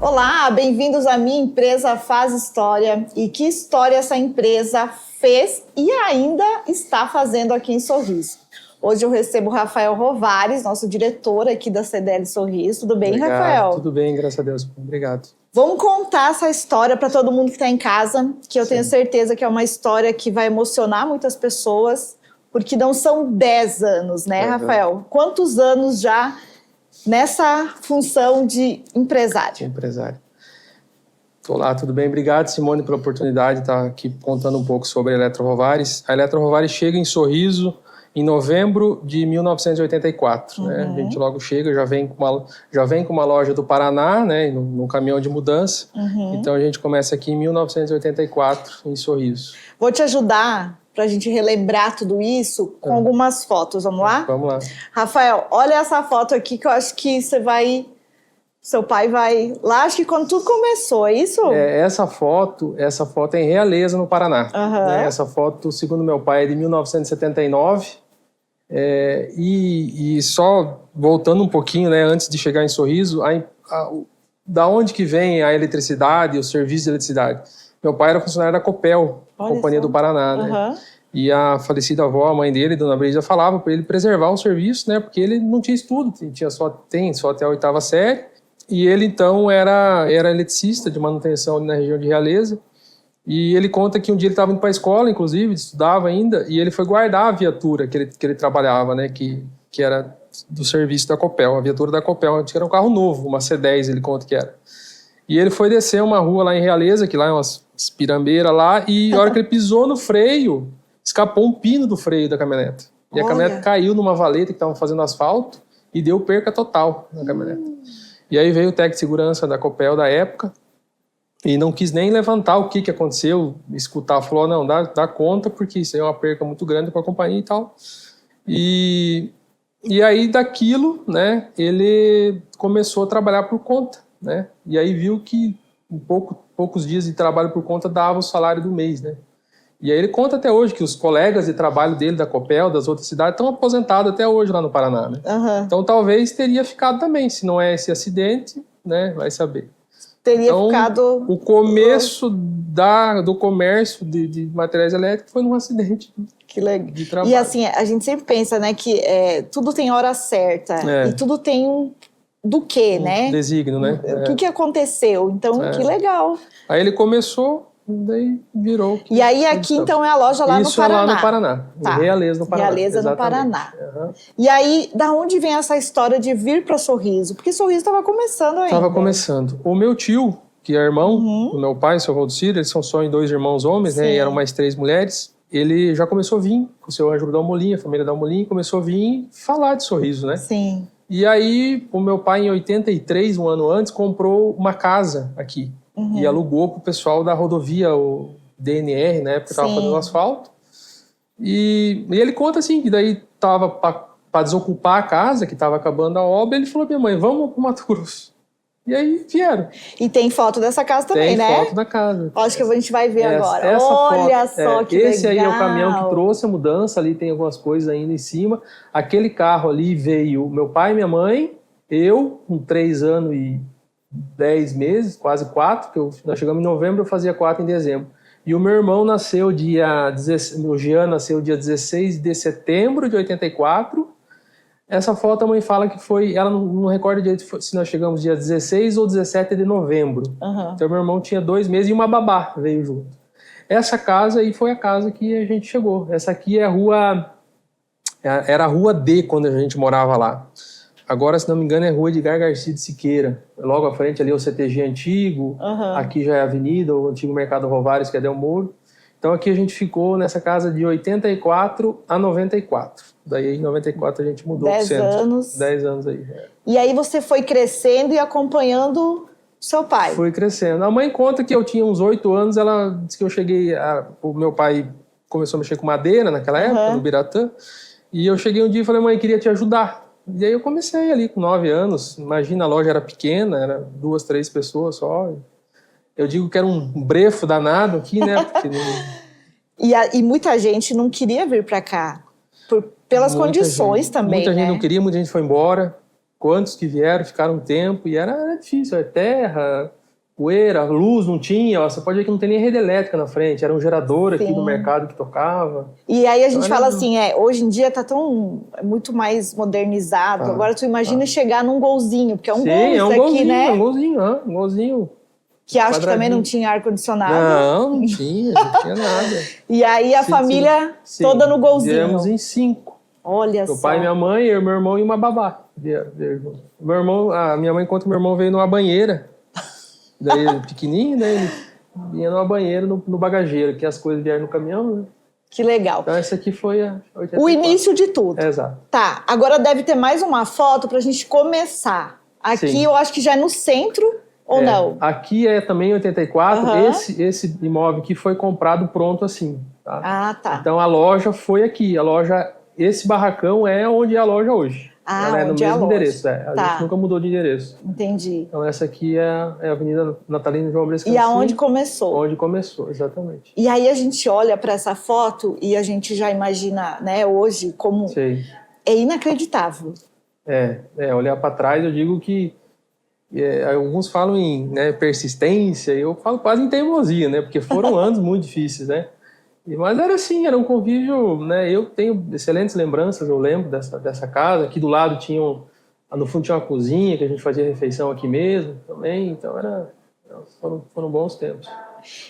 Olá, bem-vindos à Minha Empresa Faz História. E que história essa empresa fez e ainda está fazendo aqui em Sorriso. Hoje eu recebo o Rafael Rovares, nosso diretor aqui da CDL Sorriso. Tudo bem, Obrigado, Rafael? Tudo bem, graças a Deus. Obrigado. Vamos contar essa história para todo mundo que está em casa, que eu tenho certeza que é uma história que vai emocionar muitas pessoas, porque não são 10 anos, né, Rafael? Quantos anos já nessa função de empresário? Olá, tudo bem? Obrigado, Simone, pela oportunidade de estar aqui contando um pouco sobre a Eletro Rovares. A Eletro Rovares chega em Sorriso em novembro de 1984. Né? A gente logo chega, já vem com uma loja do Paraná, né? no caminhão de mudança. Então a gente começa aqui em 1984, em Sorriso. Vou te ajudar para a gente relembrar tudo isso com algumas fotos. Vamos lá? Vamos lá. Rafael, olha essa foto aqui que eu acho que seu pai vai lá, acho que quando tudo começou, é isso? Essa foto é em Realeza, no Paraná. Né? Essa foto, segundo meu pai, é de 1979. E só voltando um pouquinho, né, antes de chegar em Sorriso, da onde que vem a eletricidade, o serviço de eletricidade? Meu pai era funcionário da Copel, Companhia do Paraná, né? E a falecida avó, a mãe dele, Dona Brisa, falava para ele preservar o serviço, né? Porque ele não tinha estudo, tem só até a 8ª série. E ele, então, era eletricista de manutenção ali na região de Realeza. E ele conta que um dia ele estava indo para a escola, inclusive, estudava ainda, e ele foi guardar a viatura que ele trabalhava, né? Que era do serviço da Copel, a viatura da Copel. Era um carro novo, uma C10, ele conta que era. E ele foi descer uma rua lá em Realeza, que lá é umas pirambeiras lá, e a hora que ele pisou no freio, escapou um pino do freio da caminhonete. E a caminhonete caiu numa valeta que estavam fazendo asfalto e deu perca total na caminhonete. E aí veio o técnico de segurança da Copel da época e não quis nem levantar o que aconteceu, escutar, falou, não, dá conta, porque isso aí é uma perca muito grande para a companhia e tal. E aí daquilo, né, ele começou a trabalhar por conta, né? E aí viu que poucos dias de trabalho por conta dava o salário do mês, né? E aí ele conta até hoje que os colegas de trabalho dele, da Copel, das outras cidades, estão aposentados até hoje lá no Paraná, né? Então talvez teria ficado também, se não é esse acidente, né? Vai saber. Teria ficado... O começo do comércio de materiais elétricos foi num acidente. Que legal. De trabalho. E assim, a gente sempre pensa, né, que tudo tem hora certa e tudo tem um né? Desígnio, né? O que aconteceu? Então, que legal. Aí ele começou, daí virou. E aí aqui, então, é a loja lá no Paraná. Isso é lá no Paraná, em Realeza, no Paraná. Realeza, no Paraná. E aí, da onde vem essa história de vir para Sorriso? Porque Sorriso estava começando ainda. Estava começando. O meu tio, que é irmão do meu pai, o seu Rodcir, eles são só em 2 irmãos homens, né? E eram mais 3 mulheres. Ele já começou a vir com o seu Ângelo Dalmolin, a família Dalmolin, começou a vir falar de Sorriso, né? Sim. E aí, o meu pai, em 83, um ano antes, comprou uma casa aqui. E alugou para o pessoal da rodovia, o DNR, na época, estava fazendo asfalto. E ele conta assim, que daí estava para desocupar a casa, que estava acabando a obra, ele falou, minha mãe, vamos para o Mato Grosso. E aí vieram. E tem foto dessa casa também, né? Tem foto da casa. Acho que a gente vai ver agora. Olha só que legal. Esse aí é o caminhão que trouxe a mudança, ali tem algumas coisas ainda em cima. Aquele carro ali veio meu pai e minha mãe, eu, com 3 anos e 10 meses, quase 4, porque nós chegamos em novembro, eu fazia 4 em dezembro. E o meu irmão nasceu o Jean nasceu dia 16 de setembro de 84. Essa foto a mãe fala que foi, ela não recorda direito se nós chegamos dia 16 ou 17 de novembro. Então meu irmão tinha 2 meses e uma babá veio junto. Essa casa aí foi a casa que a gente chegou. Essa aqui é era a Rua D quando a gente morava lá. Agora, se não me engano, é Rua Edgar Garcia de Siqueira. Logo à frente ali é o CTG antigo, aqui já é a avenida, o antigo Mercado Rovares, que é Del Moro. Então aqui a gente ficou nessa casa de 84 a 94. Daí em 94 a gente mudou 10 pro centro. 10 anos. 10 anos aí. E aí você foi crescendo e acompanhando seu pai? Fui crescendo. A mãe conta que eu tinha uns 8 anos, ela disse que eu cheguei... O meu pai começou a mexer com madeira naquela época, no Biratã. E eu cheguei um dia e falei, mãe, queria te ajudar. E aí eu comecei ali com 9 anos. Imagina, a loja era pequena, era 2, 3 pessoas só. Eu digo que era um brefo danado aqui, né? Porque e muita gente não queria vir para cá, pelas condições também, muita gente né? não queria, muita gente foi embora. quantos que vieram, ficaram um tempo, e era difícil, terra, poeira, luz não tinha, ó, você pode ver que não tem nem rede elétrica na frente, era um gerador aqui do mercado que tocava. E aí a gente fala assim, hoje em dia tá muito mais modernizado, agora tu imagina chegar num golzinho, porque é um gol isso aqui, né? Um golzinho. Que acho que também não tinha ar-condicionado. Não tinha nada. E aí a família toda no golzinho. Viemos em 5. Olha só. Meu pai, minha mãe, eu, meu irmão e uma babá. Meu irmão, a minha mãe conta que meu irmão veio numa banheira. Daí ele pequenininho, né? Ele vinha numa banheira no bagageiro, que as coisas vieram no caminhão, né? Que legal. Então essa aqui foi a 84. O início de tudo. Exato. Tá, agora deve ter mais uma foto pra gente começar. Aqui eu acho que já é no centro, ou não? Aqui é também 84. Esse imóvel aqui foi comprado pronto assim. Tá? Ah, tá. Então a loja foi aqui. Esse barracão é onde é a loja hoje. Ela é no mesmo endereço. A gente nunca mudou de endereço. Entendi. Então essa aqui é a Avenida Natalino João Brescan. E aonde começou? Onde começou, exatamente. E aí a gente olha para essa foto e a gente já imagina, né, hoje como é inacreditável. Olhar para trás eu digo que alguns falam em persistência, eu falo quase em teimosia, né? Porque foram anos muito difíceis, né? Mas era assim, era um convívio, né? Eu tenho excelentes lembranças, eu lembro dessa casa. Aqui do lado no fundo tinha uma cozinha, que a gente fazia refeição aqui mesmo também. Então foram bons tempos.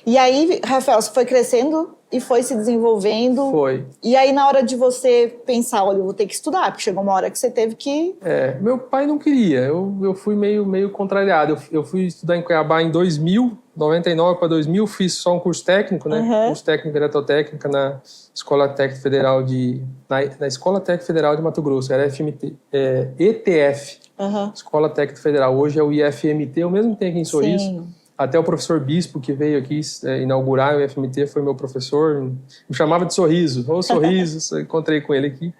E aí, Rafael, você foi crescendo e foi se desenvolvendo. Foi. E aí, na hora de você pensar, olha, eu vou ter que estudar, porque chegou uma hora que você teve que... Meu pai não queria, eu fui meio contrariado. Eu fui estudar em Cuiabá em 2000, 99 para 2000, fiz só um curso técnico, né? Curso técnico de eletrotécnica na Escola Técnica Federal na Escola Técnica Federal de Mato Grosso, era FMT, ETF, Escola Técnica Federal. Hoje é o IFMT, eu mesmo tenho aqui em Sorriso. Sim. Até o professor Bispo, que veio aqui inaugurar o IFMT, foi meu professor, me chamava de Sorriso. Ô Sorriso, encontrei com ele aqui.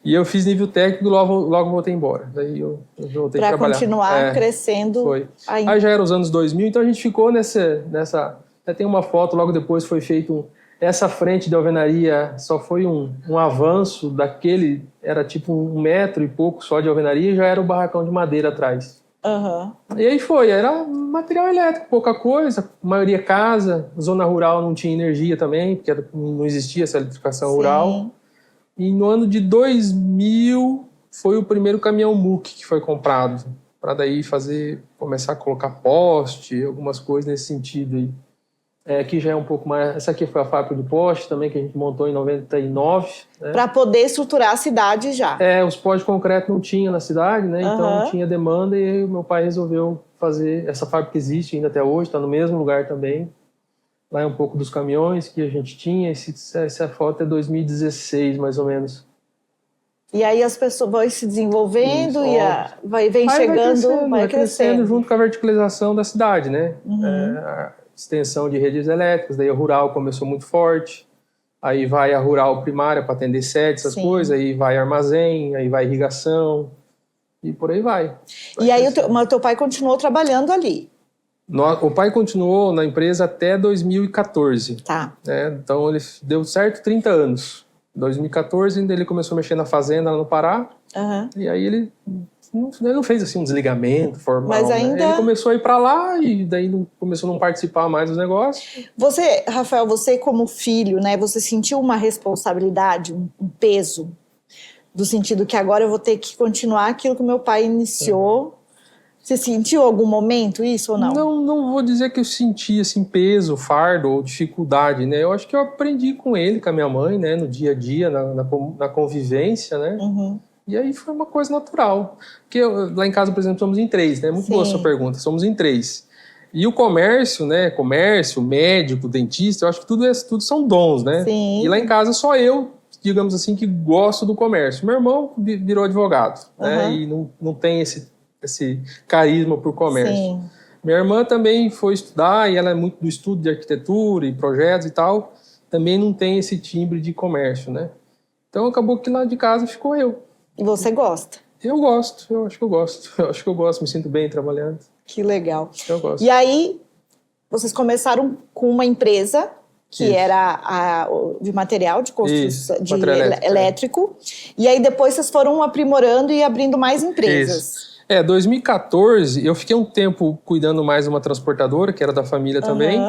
E eu fiz nível técnico e logo voltei embora. Daí eu voltei a trabalhar. Para continuar crescendo. Foi. Aí já era os anos 2000, então a gente ficou nessa... Tem uma foto, logo depois foi feito... Essa frente de alvenaria só foi um avanço daquele... Era tipo 1 metro e pouco só de alvenaria e já era o barracão de madeira atrás. E aí era material elétrico, pouca coisa, maioria casa, zona rural não tinha energia também, porque não existia essa eletrificação rural. E no ano de 2000 foi o primeiro caminhão MUC que foi comprado, para daí começar a colocar poste, algumas coisas nesse sentido aí. Aqui já é um pouco mais... Essa aqui foi a fábrica de poste também, que a gente montou em 99. Né? Para poder estruturar a cidade já. Os postes de concreto não tinha na cidade, né? Então não tinha demanda e aí o meu pai resolveu fazer... Essa fábrica existe ainda até hoje, está no mesmo lugar também. Lá é um pouco dos caminhões que a gente tinha. Essa foto é 2016, mais ou menos. E aí as pessoas vão se desenvolvendo vem chegando, vai crescendo. Junto com a verticalização da cidade, né? Extensão de redes elétricas, daí a rural começou muito forte, aí vai a rural primária para atender sede, essas coisas, aí vai armazém, aí vai irrigação, e por aí vai. E aí o teu pai continuou trabalhando ali? O pai continuou na empresa até 2014. Tá. Então ele deu certo 30 anos. Em 2014 ele começou a mexer na fazenda lá no Pará, e aí ele não fez assim um desligamento formal. Mas ainda... Ele começou a ir para lá e daí começou a não participar mais dos negócios. Você, Rafael, você como filho, né, você sentiu uma responsabilidade, um peso, do sentido que agora eu vou ter que continuar aquilo que meu pai iniciou? Você sentiu algum momento isso ou não? Não vou dizer que eu senti assim, peso, fardo ou dificuldade, né? Eu acho que eu aprendi com ele, com a minha mãe, né, no dia a dia, na convivência, né? E aí foi uma coisa natural. Porque lá em casa, por exemplo, somos em 3, né? Muito boa a sua pergunta. Somos em 3. E o comércio, né? Comércio, médico, dentista, eu acho que tudo são dons, né? Sim. E lá em casa só eu, digamos assim, que gosto do comércio. Meu irmão virou advogado, né? E não tem esse carisma por comércio. Sim. Minha irmã também foi estudar e ela é muito do estudo de arquitetura e projetos e tal. Também não tem esse timbre de comércio, né? Então acabou que lá de casa ficou eu. E você gosta? Eu gosto, eu acho que eu gosto, me sinto bem trabalhando. Que legal. Eu gosto. E aí, vocês começaram com uma empresa que era de material de construção, Isso, de material elétrico. E aí depois vocês foram aprimorando e abrindo mais empresas. Isso. 2014, eu fiquei um tempo cuidando mais de uma transportadora, que era da família também.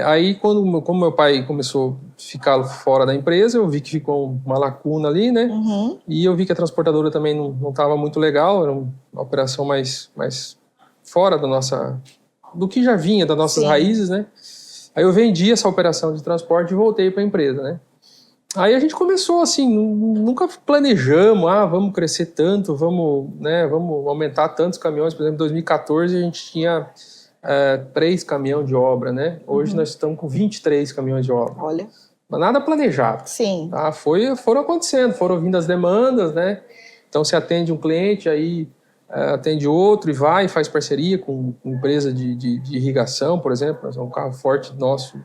Aí, como meu pai começou a ficar fora da empresa, eu vi que ficou uma lacuna ali, né? E eu vi que a transportadora também não estava muito legal, era uma operação mais fora do que já vinha, das nossas raízes, né? Aí eu vendi essa operação de transporte e voltei para a empresa, né? Aí a gente começou assim, nunca planejamos, vamos crescer tanto, vamos aumentar tantos caminhões. Por exemplo, em 2014 a gente tinha 3 caminhões de obra, né? Hoje nós estamos com 23 caminhões de obra. Olha. Mas nada planejado. Sim. Tá? Foram acontecendo, foram vindo as demandas, né? Então você atende um cliente, aí atende outro e vai e faz parceria com empresa de irrigação, por exemplo. É um carro forte nosso,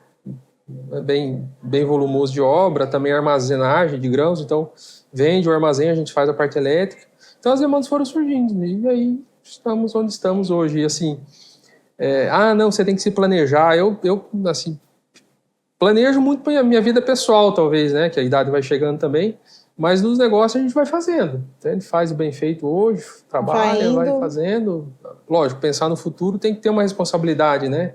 bem volumoso de obra, também armazenagem de grãos, então vende o armazém, a gente faz a parte elétrica. Então as demandas foram surgindo e aí estamos onde estamos hoje. E assim, não, você tem que se planejar. Eu assim, planejo muito para a minha vida pessoal, talvez, né, que a idade vai chegando também, mas nos negócios a gente vai fazendo. Então, a gente faz o bem feito hoje, trabalha, vai fazendo. Lógico, pensar no futuro tem que ter uma responsabilidade, né,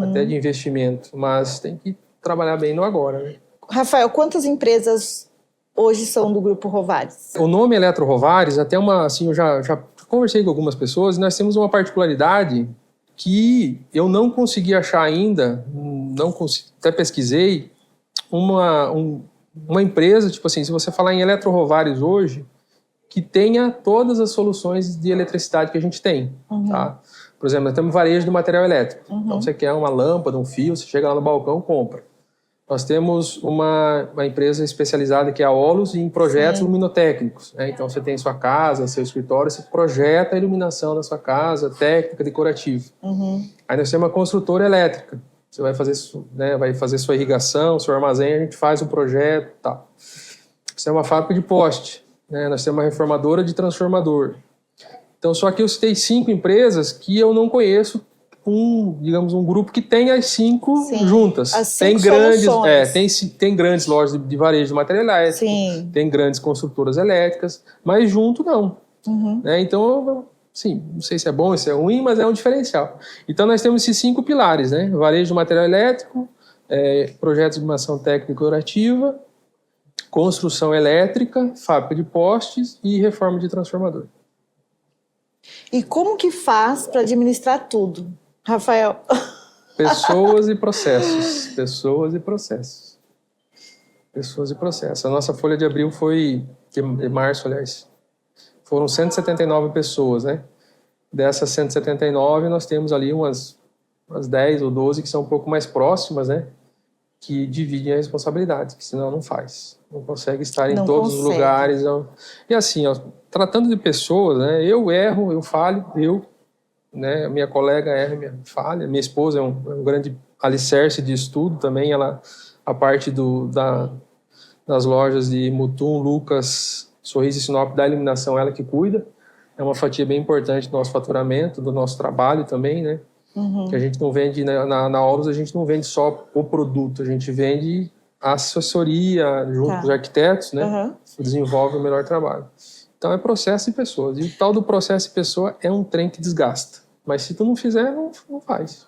até de investimento, mas tem que trabalhar bem no agora, né? Rafael, quantas empresas hoje são do Grupo Rovares? O nome Eletro Rovares, até assim, eu já conversei com algumas pessoas, e nós temos uma particularidade que eu não consegui achar ainda, até pesquisei, uma empresa, tipo assim, se você falar em Eletro Rovares hoje, que tenha todas as soluções de eletricidade que a gente tem, tá? Por exemplo, nós temos varejo de material elétrico. Então, você quer uma lâmpada, um fio, você chega lá no balcão e compra. Nós temos uma empresa especializada que é a Olus em projetos luminotécnicos, né? Então, você tem sua casa, seu escritório, você projeta a iluminação da sua casa, técnica, decorativa. Aí nós temos uma construtora elétrica. Você vai fazer sua irrigação, seu armazém, a gente faz um projeto e tal. Você tem uma fábrica de poste, né? Nós temos uma reformadora de transformador. Então, só que eu citei 5 empresas que eu não conheço um grupo que tem as 5 juntas. As 5 soluções. Tem grandes lojas de varejo de material elétrico, tem grandes construtoras elétricas, mas junto não. Né? Então, sim, não sei se é bom, se é ruim, mas é um diferencial. Então nós temos esses 5 pilares, né? Varejo de material elétrico, projetos de iluminação técnica e decorativa, construção elétrica, fábrica de postes e reforma de transformador. E como que faz para administrar tudo, Rafael? Pessoas e processos. Pessoas e processos. Pessoas e processos. A nossa folha de abril de março, aliás, foram 179 pessoas, né? Dessas 179, nós temos ali umas 10 ou 12 que são um pouco mais próximas, né? Que dividem a responsabilidade, que senão não faz. Não consegue estar em todos os lugares. E assim, tratando de pessoas, né? Eu erro, eu falho, né? Minha colega erra, falha. Minha esposa é um grande alicerce de estudo também. A parte das lojas de Mutum, Lucas, Sorriso e Sinop da iluminação, ela que cuida. É uma fatia bem importante do nosso faturamento, do nosso trabalho também, né? Que a gente não vende, na Olus a gente não vende só o produto, a gente vende a assessoria junto com os arquitetos, né? Desenvolve o melhor trabalho. Então é processo e pessoas. E o tal do processo e pessoa é um trem que desgasta. Mas se tu não fizer, não faz.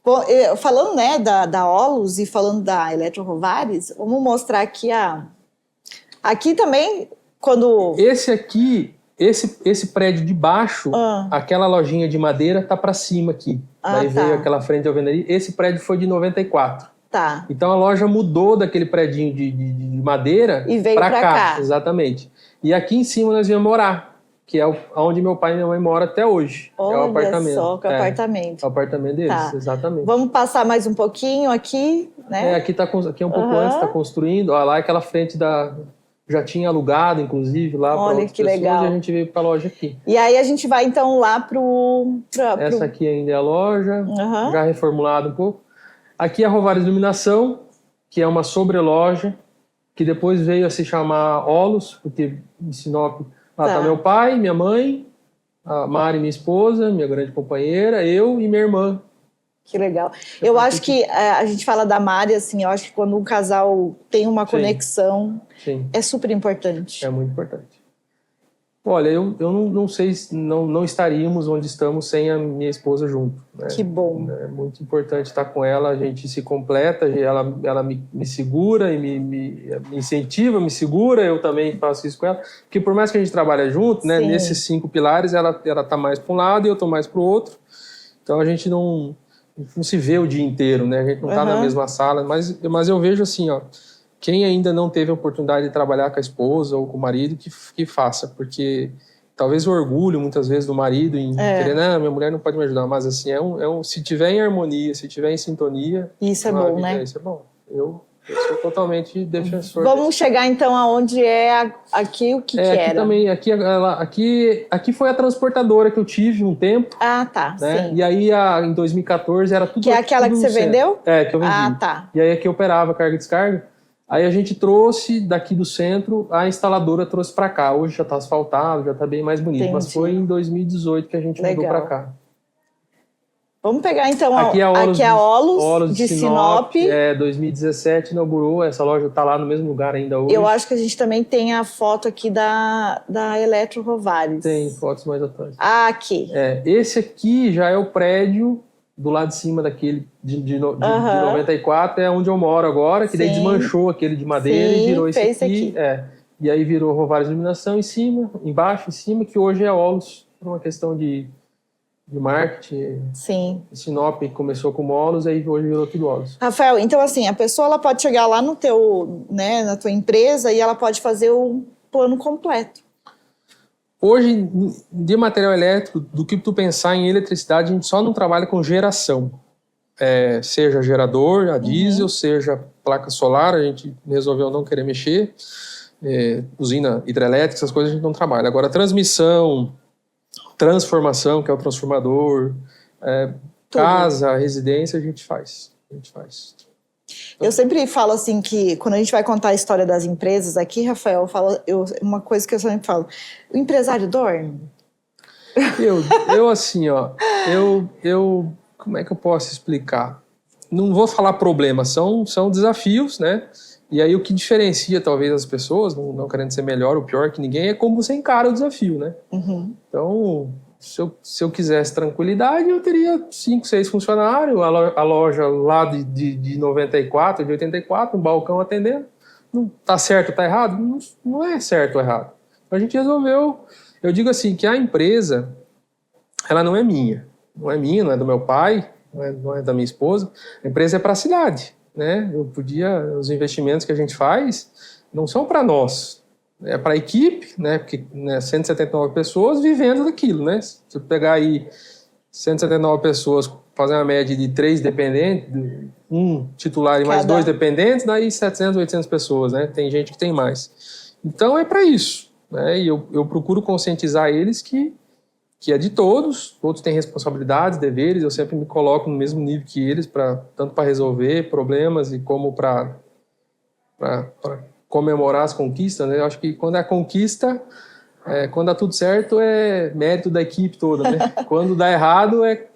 Bom, falando, né, da Olus e falando da Eletro Rovares, vamos mostrar aqui aqui também, quando... Esse prédio de baixo, aquela lojinha de madeira tá para cima aqui. Daí veio aquela frente de alvenaria. Esse prédio foi de 94. Tá. Então a loja mudou daquele predinho de madeira e veio para cá. Exatamente. E aqui em cima nós viemos morar, que é onde meu pai e minha mãe moram até hoje. Olha, é o apartamento. Só que apartamento. É o apartamento deles, exatamente. Vamos passar mais um pouquinho aqui, né? Aqui é um pouco antes, está construindo. Olha lá, aquela frente já tinha alugado, inclusive, lá para outras pessoas, legal. E a gente veio para a loja aqui. E aí a gente vai, então, lá Essa aqui ainda é a loja, já reformulada um pouco. Aqui é a Rovares Iluminação, que é uma sobreloja, que depois veio a se chamar Olus, porque em Sinop lá está meu pai, minha mãe, a Mari, minha esposa, minha grande companheira, eu e minha irmã. Que legal. Eu acho que a gente fala da Mari, assim, eu acho que quando um casal tem uma conexão, é super importante. É muito importante. Olha, eu não sei, não estaríamos onde estamos sem a minha esposa junto. Né? Que bom. É muito importante estar com ela, a gente se completa, ela me segura e me incentiva, me segura, eu também faço isso com ela. Porque por mais que a gente trabalhe junto, né, nesses 5 pilares, ela tá mais para um lado e eu tô mais para o outro. Então a gente não se vê o dia inteiro, né? A gente não tá na mesma sala, mas eu vejo assim, ó, quem ainda não teve a oportunidade de trabalhar com a esposa ou com o marido, que faça, porque talvez o orgulho, muitas vezes, do marido em querer, não, minha mulher não pode me ajudar, mas assim, se tiver em harmonia, se tiver em sintonia... Isso é bom, né? Isso é bom. Eu sou totalmente defensor. Vamos chegar, então, aonde é aqui o que aqui era. Também, aqui foi a transportadora que eu tive um tempo. Ah, tá, né? sim. E aí, em 2014, era tudo... Que é aquela que você vendeu? É, que eu vendi. Ah, tá. E aí, aqui eu operava carga e descarga. Aí a gente trouxe daqui do centro, a instaladora trouxe para cá. Hoje já está asfaltado, já está bem mais bonito. Entendi. Mas foi em 2018 que a gente mudou para cá. Vamos pegar então aqui é a Olos de Sinop. 2017 inaugurou, essa loja está lá no mesmo lugar ainda hoje. Eu acho que a gente também tem a foto aqui da Eletro Rovares. Tem fotos mais atrás. Ah, aqui. Esse aqui já é o prédio do lado de cima daquele de 94, é onde eu moro agora, que daí desmanchou aquele de madeira e virou esse aqui. E aí virou Rovares Iluminação em cima, embaixo, em cima, que hoje é Olos, por uma questão de marketing. Sim. Sinop começou com Olos, aí hoje virou tudo Olos. Rafael, então assim, a pessoa ela pode chegar lá no teu, né, na tua empresa e ela pode fazer o plano completo. Hoje, de material elétrico, do que tu pensar em eletricidade, a gente só não trabalha com geração. Seja gerador, a diesel, seja placa solar, a gente resolveu não querer mexer. Usina hidrelétrica, essas coisas a gente não trabalha. Agora, transmissão, transformação, que é o transformador, casa, residência, a gente faz. Eu sempre falo assim que quando a gente vai contar a história das empresas aqui, Rafael, uma coisa que eu sempre falo, o empresário dorme? Eu assim, ó, como é que eu posso explicar? Não vou falar problemas, são desafios, né? E aí o que diferencia talvez as pessoas, não querendo ser melhor ou pior que ninguém, é como você encara o desafio, né? Então, se eu quisesse tranquilidade, eu teria 5, 6 funcionários, a loja lá de 94, de 84, um balcão atendendo. Não tá certo ou tá errado? Não é certo ou errado. A gente resolveu, eu digo assim, que a empresa, ela não é minha. Não é minha, não é do meu pai, não é da minha esposa. A empresa é para a cidade, né? Os investimentos que a gente faz não são para nós. É para a equipe, né? Porque 179 pessoas vivendo daquilo, né? Se você pegar aí 179 pessoas, fazer uma média de 3 dependentes, um titular e mais 2 dependentes, daí 700, 800 pessoas, né? Tem gente que tem mais. Então é para isso, né? E eu procuro conscientizar eles que é de todos têm responsabilidades, deveres, eu sempre me coloco no mesmo nível que eles, tanto para resolver problemas e como para comemorar as conquistas, né? Eu acho que quando é a conquista, quando dá tudo certo, é mérito da equipe toda, né? Quando dá errado, é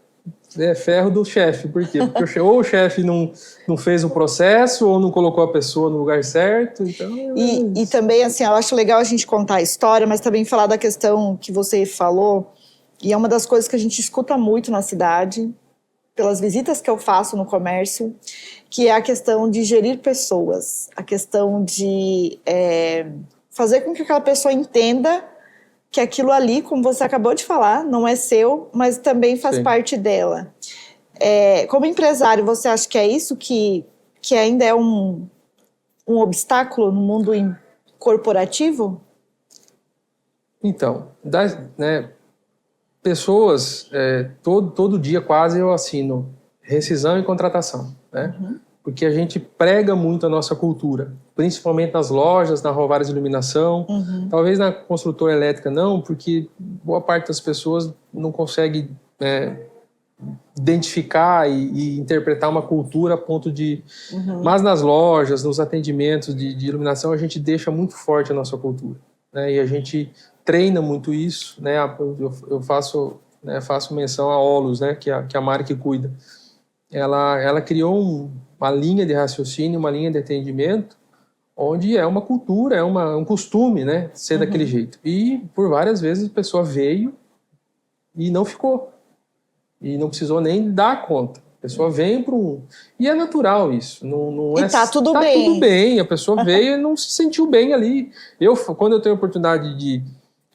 ferro do chefe. Por quê? Porque ou o chefe não fez o processo, ou não colocou a pessoa no lugar certo. Então, e também, assim, eu acho legal a gente contar a história, mas também falar da questão que você falou, e é uma das coisas que a gente escuta muito na cidade, pelas visitas que eu faço no comércio, que é a questão de gerir pessoas, a questão de fazer com que aquela pessoa entenda que aquilo ali, como você acabou de falar, não é seu, mas também faz parte dela. Como empresário, você acha que é isso que ainda é um obstáculo no mundo corporativo? Então, pessoas, todo dia quase eu assino rescisão e contratação, né? Porque a gente prega muito a nossa cultura, principalmente nas lojas, na Rovares Iluminação, talvez na construtora elétrica não, porque boa parte das pessoas não consegue identificar e interpretar uma cultura a ponto de... Mas nas lojas, nos atendimentos de iluminação, a gente deixa muito forte a nossa cultura, né? E a gente treina muito isso, né? Eu faço menção a Olos, né? Que é a Mari que cuida. ela criou uma linha de raciocínio, uma linha de atendimento, onde é uma cultura, é um costume, né, ser daquele jeito. E por várias vezes a pessoa veio e não ficou. E não precisou nem dar conta. A pessoa vem para um... E é natural isso. Não e tá tudo bem. Tá tudo bem. A pessoa veio e não se sentiu bem ali. Quando eu tenho a oportunidade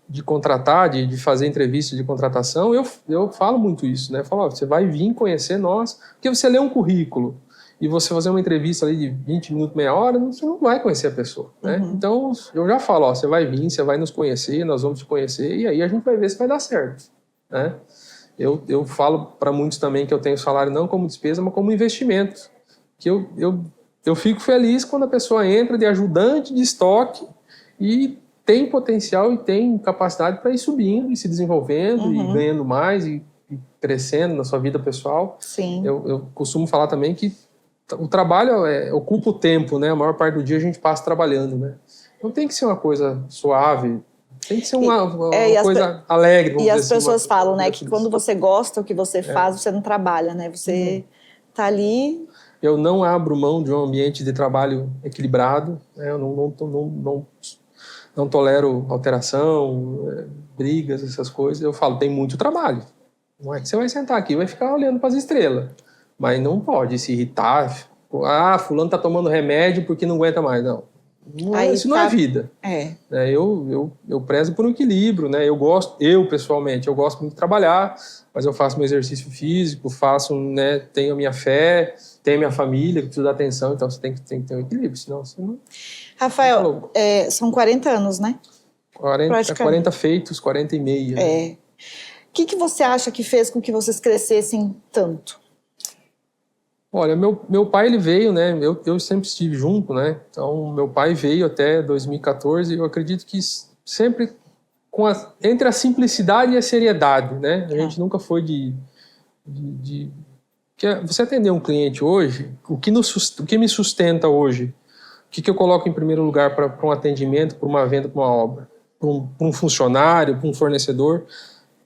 de contratar, de fazer entrevista de contratação, eu falo muito isso, né? Eu falo, você vai vir conhecer nós, porque você lê um currículo e você fazer uma entrevista ali de 20 minutos, meia hora, você não vai conhecer a pessoa, né? Então, eu já falo, você vai vir, você vai nos conhecer, nós vamos te conhecer, e aí a gente vai ver se vai dar certo, né? Eu falo para muitos também que eu tenho salário não como despesa, mas como investimento, que eu fico feliz quando a pessoa entra de ajudante de estoque e tem potencial e tem capacidade para ir subindo e se desenvolvendo e ganhando mais e crescendo na sua vida pessoal. Sim. Eu costumo falar também que o trabalho ocupa o tempo, né? A maior parte do dia a gente passa trabalhando, né? Não tem que ser uma coisa suave, tem que ser uma coisa alegre. E as pessoas falam, né, que quando você gosta do que você faz, você não trabalha, né? Você tá ali... Eu não abro mão de um ambiente de trabalho equilibrado, né? Eu não tolero alteração, brigas, essas coisas. Eu falo, tem muito trabalho. Não é que você vai sentar aqui e vai ficar olhando para as estrelas. Mas não pode se irritar. Fulano tá tomando remédio porque não aguenta mais. Não. Isso não é vida. Eu prezo por um equilíbrio, né? Eu pessoalmente, eu gosto muito de trabalhar, mas eu faço meu exercício físico, né, tenho a minha fé, tenho a minha família, que precisa dar atenção, então você tem que ter um equilíbrio, senão você não... Rafael, são 40 anos, né? 40 feitos, 40 e meio. Né? O que você acha que fez com que vocês crescessem tanto? Olha, meu pai, ele veio, né? Eu sempre estive junto, né? Então, meu pai veio até 2014 e eu acredito que sempre entre a simplicidade e a seriedade, né? A gente nunca foi você atender um cliente hoje, o que me sustenta hoje? O que eu coloco em primeiro lugar para um atendimento, para uma venda, para uma obra? Para um funcionário, para um fornecedor?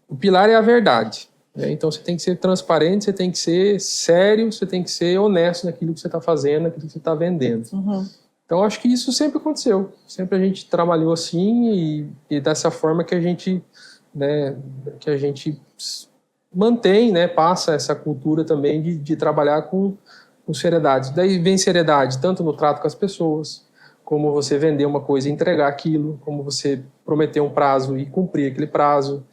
O pilar é a verdade. Então você tem que ser transparente, você tem que ser sério, você tem que ser honesto naquilo que você está fazendo, naquilo que você está vendendo. Então acho que isso sempre aconteceu. Sempre a gente trabalhou assim e dessa forma que a gente, né, mantém, né, passa essa cultura também de trabalhar com seriedade. Daí vem seriedade tanto no trato com as pessoas, como você vender uma coisa e entregar aquilo, como você prometer um prazo e cumprir aquele prazo,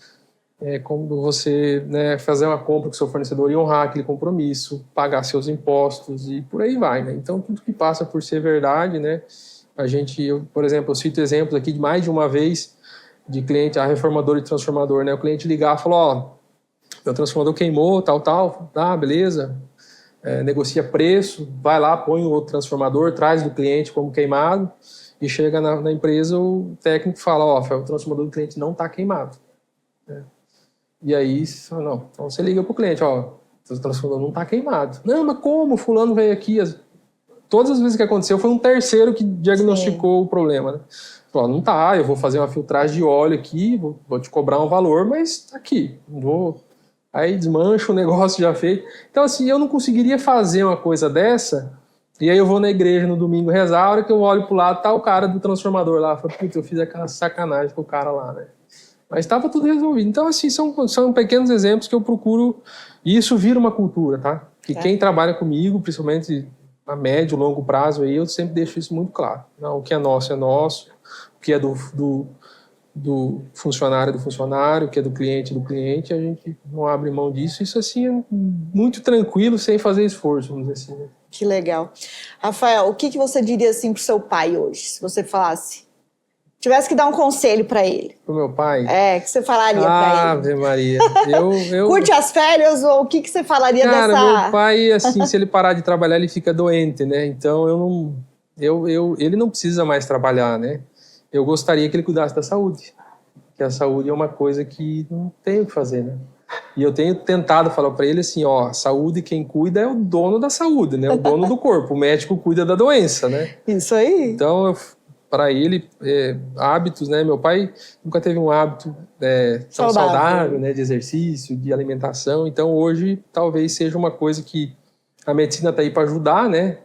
como você, né, fazer uma compra com o seu fornecedor e honrar aquele compromisso, pagar seus impostos e por aí vai, né? Então tudo que passa por ser verdade, né? Por exemplo, eu cito exemplos aqui de mais de uma vez de cliente, reformador e transformador, né? O cliente ligar e falou, meu transformador queimou, tal, beleza, negocia preço, vai lá, põe o outro transformador, traz do cliente como queimado e chega na empresa, o técnico fala, o transformador do cliente não está queimado. E aí, não, então você liga para o cliente, o transformador não está queimado. Não, mas como? Fulano veio aqui. Todas as vezes que aconteceu, foi um terceiro que diagnosticou o problema, né? Falou, não tá, eu vou fazer uma filtragem de óleo aqui, vou te cobrar um valor, mas tá aqui, não vou... Aí desmancha o negócio já feito. Então, assim, eu não conseguiria fazer uma coisa dessa, e aí eu vou na igreja no domingo rezar, a hora que eu olho pro lado, tá o cara do transformador lá. Falo, putz, eu fiz aquela sacanagem com o cara lá, né? Mas estava tudo resolvido. Então, assim, são pequenos exemplos que eu procuro, e isso vira uma cultura, tá? Que quem trabalha comigo, principalmente a médio, longo prazo, aí, eu sempre deixo isso muito claro. Não, o que é nosso, o que é do funcionário, o que é do cliente, a gente não abre mão disso. Isso, assim, é muito tranquilo, sem fazer esforço, vamos dizer assim. Né? Que legal. Rafael, o que você diria, assim, pro seu pai hoje, se você falasse... Tivesse que dar um conselho para ele. Pro meu pai? Que você falaria para ele? Ave Maria. Curte as férias ou o que você falaria dessa... Cara, meu pai, assim, se ele parar de trabalhar, ele fica doente, né? Então, ele não precisa mais trabalhar, né? Eu gostaria que ele cuidasse da saúde. Porque a saúde é uma coisa que não tem o que fazer, né? E eu tenho tentado falar para ele assim, saúde, quem cuida é o dono da saúde, né? O dono do corpo. O médico cuida da doença, né? Isso aí. Então, para ele, hábitos, né? Meu pai nunca teve um hábito tão saudável, né? De exercício, de alimentação. Então, hoje, talvez seja uma coisa que A medicina está aí para ajudar, né?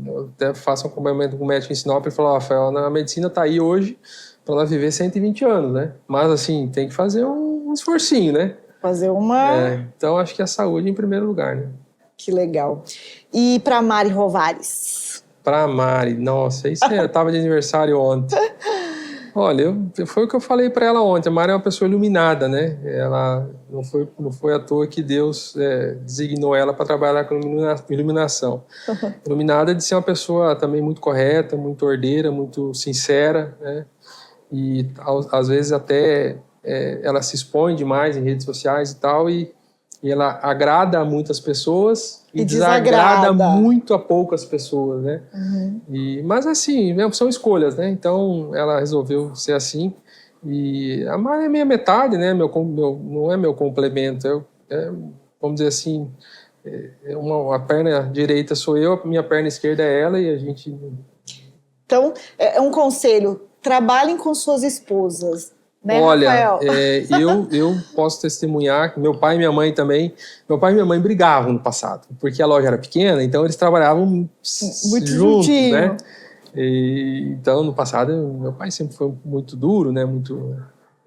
Eu até faço um acompanhamento com o médico em Sinop e falo, Rafael, a medicina está aí hoje para nós viver 120 anos, né? Mas, assim, tem que fazer um esforcinho, né? Fazer uma... Então, acho que a saúde em primeiro lugar, né? Que legal. E para Mari Rovares? Para Mari, nossa, isso eu estava de aniversário ontem. Olha, foi o que eu falei para ela ontem. A Mari é uma pessoa iluminada, né? Ela não foi à toa que Deus designou ela para trabalhar com iluminação. Iluminada de ser uma pessoa também muito correta, muito ordeira, muito sincera, né? E às vezes até ela se expõe demais em redes sociais e tal, e ela agrada a muitas pessoas e desagrada muito a poucas pessoas, né? Mas assim, são escolhas, né? Então ela resolveu ser assim. E a Mari é minha metade, né? Não é meu complemento. Vamos dizer assim, a perna direita sou eu, a minha perna esquerda é ela e a gente... Então, é um conselho, trabalhem com suas esposas. Né, olha, Rafael? Eu posso testemunhar que meu pai e minha mãe também... Meu pai e minha mãe brigavam no passado, porque a loja era pequena, então eles trabalhavam muito juntos, né? Então, no passado, meu pai sempre foi muito duro, né? Muito...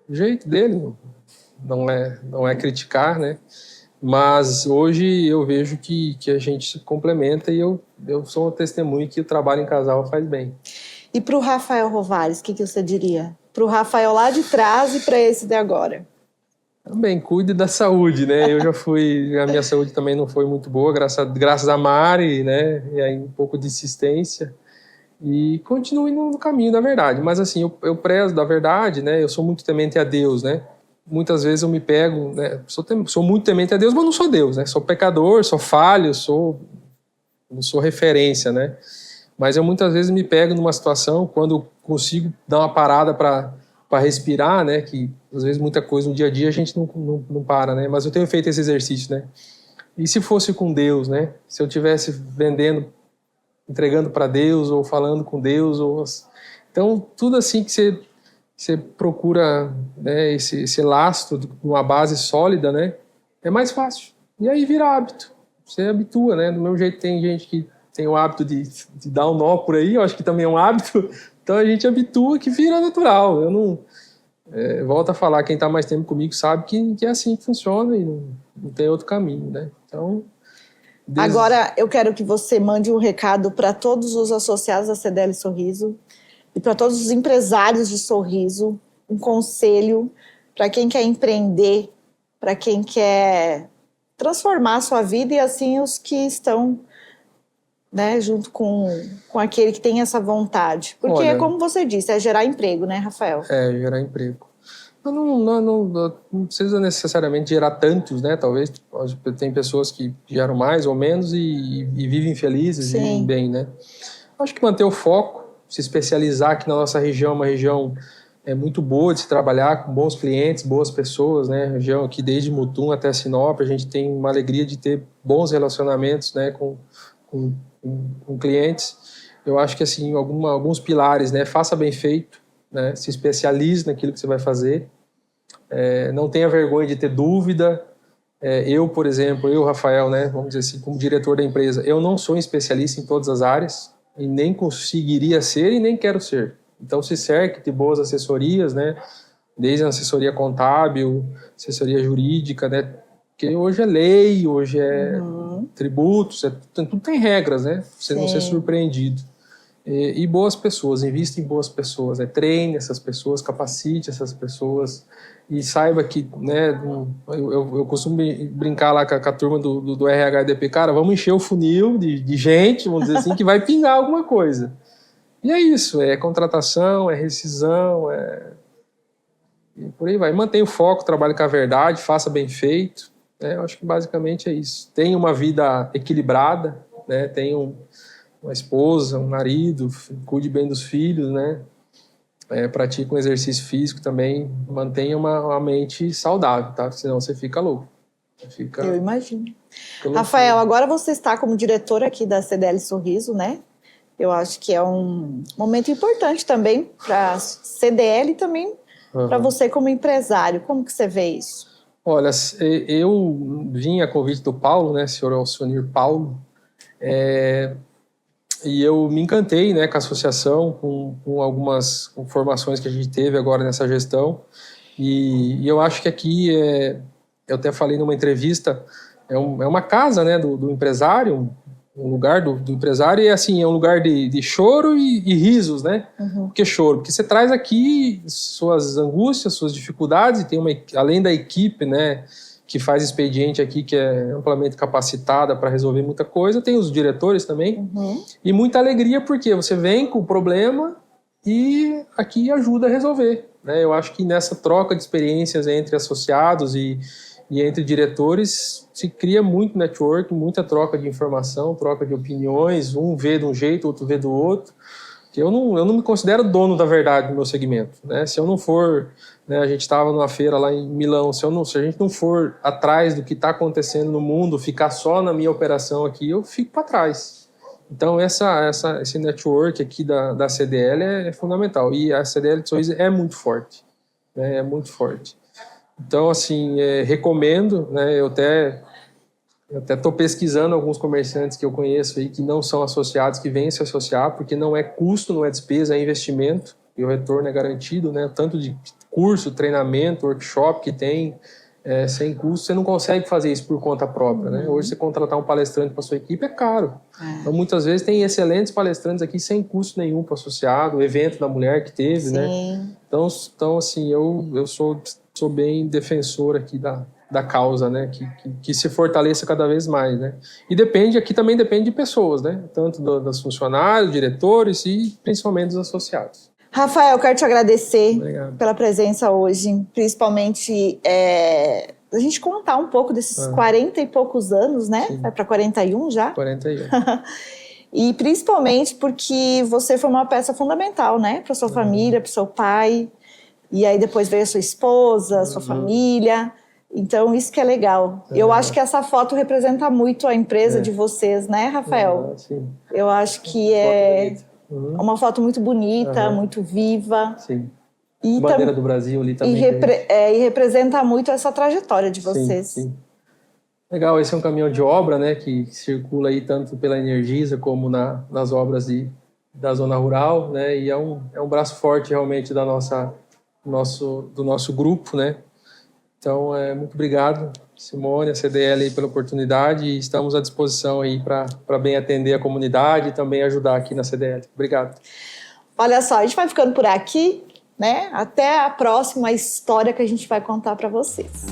O jeito dele não é criticar, né? Mas hoje eu vejo que a gente se complementa e eu sou um testemunho que o trabalho em casal faz bem. E para o Rafael Rovares, o que você diria? Para o Rafael lá de trás e para esse de agora? Também, cuide da saúde, né? A minha saúde também não foi muito boa, graças a Mari, né? E aí um pouco de insistência. E continue no caminho da verdade. Mas assim, eu prezo da verdade, né? Eu sou muito temente a Deus, né? Muitas vezes eu me pego, né? Sou muito temente a Deus, mas não sou Deus, né? Sou pecador, sou falho, não sou referência, né? Mas eu muitas vezes me pego numa situação, quando consigo dar uma parada para respirar, né? Que às vezes muita coisa no dia a dia a gente não para, né? Mas eu tenho feito esse exercício, né? E se fosse com Deus, né? Se eu estivesse vendendo, entregando para Deus, ou falando com Deus, então tudo assim que você procura, né? Esse lastro de uma base sólida, né? É mais fácil. E aí vira hábito. Você habitua, né? Do meu jeito tem gente que tem o hábito de dar um nó por aí, eu acho que também é um hábito, então a gente habitua que vira natural. Eu não... volto a falar, quem está mais tempo comigo sabe que é assim que funciona e não tem outro caminho, né? Então... Agora eu quero que você mande um recado para todos os associados da CDL Sorriso e para todos os empresários de Sorriso, um conselho para quem quer empreender, para quem quer transformar a sua vida e assim os que estão... né, junto com aquele que tem essa vontade. Porque, olha, como você disse, é gerar emprego, né, Rafael? Gerar emprego. Não precisa necessariamente gerar tantos, né? Talvez tem pessoas que geram mais ou menos e vivem felizes, sim, vivem bem, né? Acho que manter o foco, se especializar aqui na nossa região, uma região muito boa de se trabalhar, com bons clientes, boas pessoas, né? Região aqui desde Mutum até Sinop, a gente tem uma alegria de ter bons relacionamentos, né, com clientes. Eu acho que assim, alguns pilares, né? Faça bem feito, né? Se especialize naquilo que você vai fazer. Não tenha vergonha de ter dúvida. Eu, por exemplo, Rafael, né? Vamos dizer assim, como diretor da empresa, eu não sou um especialista em todas as áreas e nem conseguiria ser e nem quero ser. Então, se cerque de boas assessorias, né? Desde a assessoria contábil, assessoria jurídica, né? Porque hoje é lei, hoje é tributos, tudo tem regras, né? Você não ser surpreendido. E boas pessoas, invista em boas pessoas, né? Treine essas pessoas, capacite essas pessoas e saiba que, né? Eu costumo brincar lá com a turma do RHDP, cara, vamos encher o funil de gente, vamos dizer assim, que vai pingar alguma coisa. E é isso, é contratação, é rescisão, e por aí vai. Mantenha o foco, trabalhe com a verdade, faça bem feito. Eu acho que basicamente é isso. Tenha uma vida equilibrada, né? Tenha uma esposa, um marido, cuide bem dos filhos, né? Pratique um exercício físico também, mantenha uma mente saudável, tá? Senão você fica louco. Eu imagino. Rafael, agora você está como diretor aqui da CDL Sorriso, né? Eu acho que é um momento importante também para a CDL e também para você como empresário. Como que você vê isso? Olha, eu vim a convite do Paulo, né, senhor Alcionir Paulo, E eu me encantei, né, com a associação, com algumas formações que a gente teve agora nessa gestão. E eu acho que aqui, eu até falei numa entrevista, é uma casa, né, do empresário, um lugar do empresário, e assim, é um lugar de choro e risos, né? Uhum. Por que choro? Porque você traz aqui suas angústias, suas dificuldades, e tem além da equipe, né, que faz expediente aqui, que é amplamente capacitada para resolver muita coisa, tem os diretores também, e muita alegria, porque você vem com o problema e aqui ajuda a resolver, né? Eu acho que nessa troca de experiências entre associados e entre diretores se cria muito network, muita troca de informação, troca de opiniões, um vê de um jeito, outro vê do outro. Eu não me considero dono da verdade no meu segmento, né? Se eu não for, né, a gente estava numa feira lá em Milão, se a gente não for atrás do que está acontecendo no mundo, ficar só na minha operação aqui, eu fico para trás. Então esse network aqui da CDL é fundamental, e a CDL de Sorriso é muito forte, né? É muito forte. Então, assim, recomendo, né? Eu até estou pesquisando alguns comerciantes que eu conheço aí que não são associados, que vêm se associar, porque não é custo, não é despesa, é investimento, e o retorno é garantido, né? Tanto de curso, treinamento, workshop que tem, sem custo, você não consegue fazer isso por conta própria, né? Hoje, você contratar um palestrante para sua equipe é caro. Então, muitas vezes, tem excelentes palestrantes aqui sem custo nenhum para o associado, o evento da mulher que teve, Sim. Né? Então, assim, eu sou bem defensor aqui da causa, né? Que se fortaleça cada vez mais, né? E aqui também depende de pessoas, né? Tanto dos funcionários, diretores e principalmente dos associados. Rafael, eu quero te agradecer Obrigado. Pela presença hoje, principalmente a gente contar um pouco desses 40 e poucos anos, né? Sim. Vai para 41 já? 41. E principalmente porque você foi uma peça fundamental, né? Para sua família, para o seu pai. E aí depois veio a sua esposa, a sua família. Então, isso que é legal. Eu acho que essa foto representa muito a empresa de vocês, né, Rafael? Sim. Eu acho que é uma foto muito bonita, muito viva. Sim. E bandeira do Brasil ali também. E representa muito essa trajetória de vocês. Sim. Legal, esse é um caminhão de obra, né, que circula aí tanto pela Energisa como nas obras da zona rural, né, e é um braço forte realmente do nosso grupo, né. Então, muito obrigado, Simone, a CDL aí pela oportunidade, e estamos à disposição aí para bem atender a comunidade e também ajudar aqui na CDL. Obrigado. Olha só, a gente vai ficando por aqui, né? Até a próxima história que a gente vai contar para vocês.